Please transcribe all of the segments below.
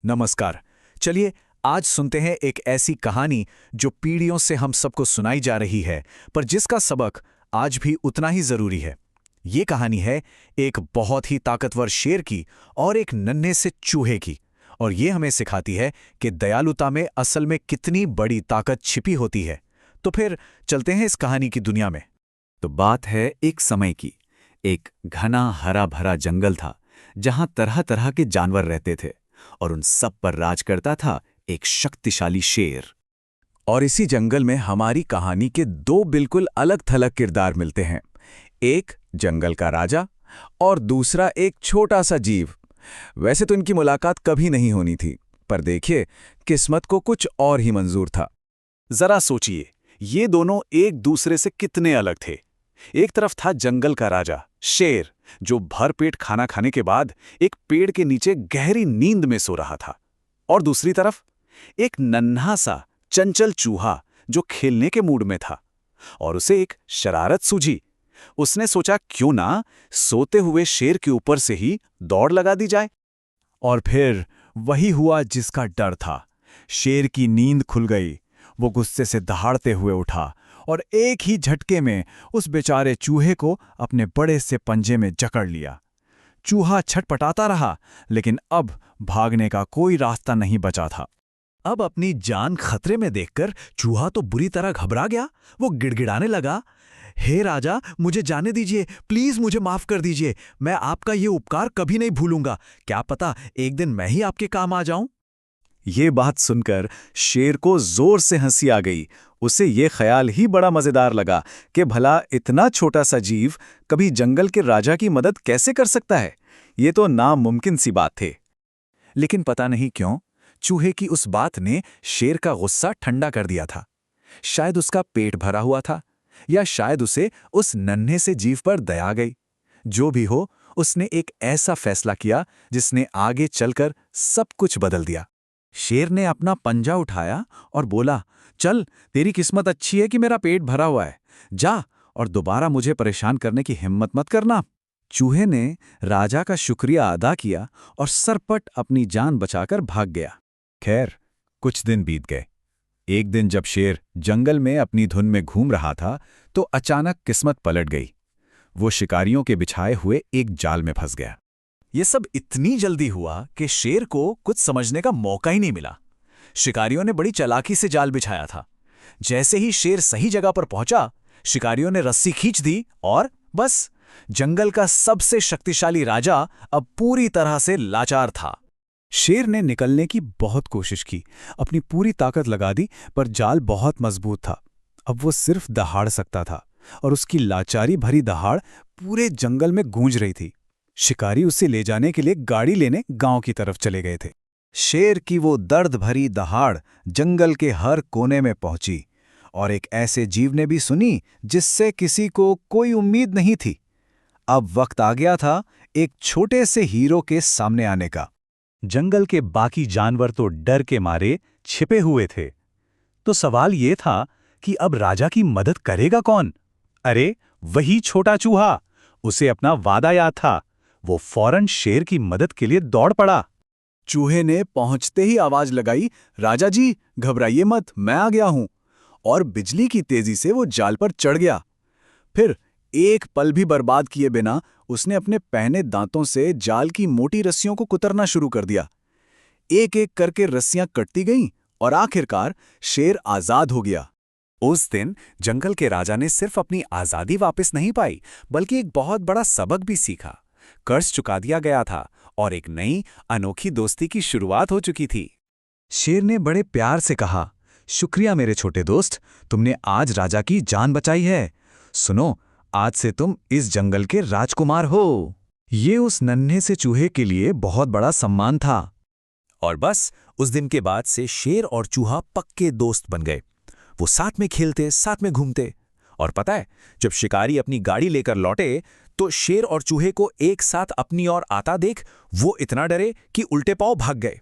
नमस्कार। चलिए आज सुनते हैं एक ऐसी कहानी जो पीढ़ियों से हम सबको सुनाई जा रही है, पर जिसका सबक आज भी उतना ही जरूरी है। ये कहानी है एक बहुत ही ताकतवर शेर की और एक नन्हे से चूहे की, और ये हमें सिखाती है कि दयालुता में असल में कितनी बड़ी ताकत छिपी होती है। तो फिर चलते हैं इस कहानी की दुनिया में। तो बात है एक समय की। एक घना हरा भरा जंगल था जहां तरह तरह के जानवर रहते थे और उन सब पर राज करता था एक शक्तिशाली शेर। और इसी जंगल में हमारी कहानी के दो बिल्कुल अलग थलग किरदार मिलते हैं। एक जंगल का राजा और दूसरा एक छोटा सा जीव। वैसे तो इनकी मुलाकात कभी नहीं होनी थी, पर देखिए किस्मत को कुछ और ही मंजूर था। जरा सोचिए, ये दोनों एक दूसरे से कितने अलग थे। एक तरफ था जंगल का राजा शेर, जो भरपेट खाना खाने के बाद एक पेड़ के नीचे गहरी नींद में सो रहा था, और दूसरी तरफ एक नन्हा सा चंचल चूहा जो खेलने के मूड में था। और उसे एक शरारत सूझी। उसने सोचा क्यों ना सोते हुए शेर के ऊपर से ही दौड़ लगा दी जाए। और फिर वही हुआ जिसका डर था। शेर की नींद खुल गई। वो गुस्से से दहाड़ते हुए उठा और एक ही झटके में उस बेचारे चूहे को अपने बड़े से पंजे में जकड़ लिया। चूहा छटपटाता रहा, लेकिन अब भागने का कोई रास्ता नहीं बचा था। अब अपनी जान खतरे में देखकर चूहा तो बुरी तरह घबरा गया। वो गिड़गिड़ाने लगा, हे राजा, मुझे जाने दीजिए, प्लीज मुझे माफ कर दीजिए। मैं आपका ये उपकार कभी नहीं भूलूंगा। क्या पता एक दिन मैं ही आपके काम आ जाऊं। ये बात सुनकर शेर को जोर से हंसी आ गई। उसे ये ख्याल ही बड़ा मजेदार लगा कि भला इतना छोटा सा जीव कभी जंगल के राजा की मदद कैसे कर सकता है। ये तो नामुमकिन सी बात थी। लेकिन पता नहीं क्यों चूहे की उस बात ने शेर का गुस्सा ठंडा कर दिया था। शायद उसका पेट भरा हुआ था, या शायद उसे उस नन्हे से जीव पर दया आ गई। जो भी हो, उसने एक ऐसा फैसला किया जिसने आगे चलकर सब कुछ बदल दिया। शेर ने अपना पंजा उठाया और बोला, चल, तेरी किस्मत अच्छी है कि मेरा पेट भरा हुआ है। जा, और दोबारा मुझे परेशान करने की हिम्मत मत करना। चूहे ने राजा का शुक्रिया अदा किया और सरपट अपनी जान बचाकर भाग गया। खैर, कुछ दिन बीत गए। एक दिन जब शेर जंगल में अपनी धुन में घूम रहा था, तो अचानक किस्मत पलट गई। वो शिकारियों के बिछाए हुए एक जाल में फंस गया। ये सब इतनी जल्दी हुआ कि शेर को कुछ समझने का मौका ही नहीं मिला। शिकारियों ने बड़ी चालाकी से जाल बिछाया था। जैसे ही शेर सही जगह पर पहुंचा, शिकारियों ने रस्सी खींच दी और बस, जंगल का सबसे शक्तिशाली राजा अब पूरी तरह से लाचार था। शेर ने निकलने की बहुत कोशिश की, अपनी पूरी ताकत लगा दी, पर जाल बहुत मजबूत था। अब वो सिर्फ दहाड़ सकता था, और उसकी लाचारी भरी दहाड़ पूरे जंगल में गूंज रही थी। शिकारी उसे ले जाने के लिए गाड़ी लेने गांव की तरफ चले गए थे। शेर की वो दर्द भरी दहाड़ जंगल के हर कोने में पहुंची, और एक ऐसे जीव ने भी सुनी जिससे किसी को कोई उम्मीद नहीं थी। अब वक्त आ गया था एक छोटे से हीरो के सामने आने का। जंगल के बाकी जानवर तो डर के मारे छिपे हुए थे। तो सवाल ये था कि अब राजा की मदद करेगा कौन? अरे, वही छोटा चूहा। उसे अपना वादा याद था। वो फौरन शेर की मदद के लिए दौड़ पड़ा। चूहे ने पहुंचते ही आवाज लगाई, राजा जी, घबराइए मत, मैं आ गया हूं। और बिजली की तेजी से वो जाल पर चढ़ गया। फिर एक पल भी बर्बाद किए बिना उसने अपने पहने दांतों से जाल की मोटी रस्सियों को कुतरना शुरू कर दिया। एक एक करके रस्सियां कटती गईं और आखिरकार शेर आजाद हो गया। उस दिन जंगल के राजा ने सिर्फ अपनी आजादी वापस नहीं पाई, बल्कि एक बहुत बड़ा सबक भी सीखा। कर्ज चुका दिया गया था और एक नई अनोखी दोस्ती की शुरुआत हो चुकी थी। शेर ने बड़े प्यार से कहा, शुक्रिया मेरे छोटे दोस्त, तुमने आज राजा की जान बचाई है। सुनो, आज से तुम इस जंगल के राजकुमार हो। ये उस नन्हे से चूहे के लिए बहुत बड़ा सम्मान था। और बस उस दिन के बाद से शेर और चूहा पक्के दोस्त बन गए। वो साथ में खेलते, साथ में घूमते। और पता है, जब शिकारी अपनी गाड़ी लेकर लौटे, तो शेर और चूहे को एक साथ अपनी ओर आता देख वो इतना डरे कि उल्टे पांव भाग गए।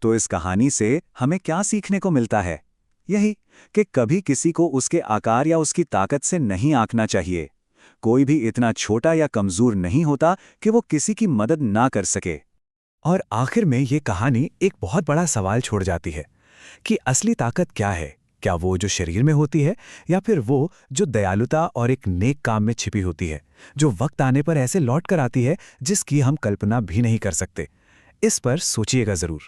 तो इस कहानी से हमें क्या सीखने को मिलता है? यही कि कभी किसी को उसके आकार या उसकी ताकत से नहीं आंकना चाहिए। कोई भी इतना छोटा या कमजोर नहीं होता कि वो किसी की मदद ना कर सके। और आखिर में ये कहानी एक बहुत बड़ा सवाल छोड़ जाती है कि असली ताकत क्या है। क्या वो जो शरीर में होती है, या फिर वो जो दयालुता और एक नेक काम में छिपी होती है, जो वक्त आने पर ऐसे लौट कर आती है जिसकी हम कल्पना भी नहीं कर सकते। इस पर सोचिएगा जरूर।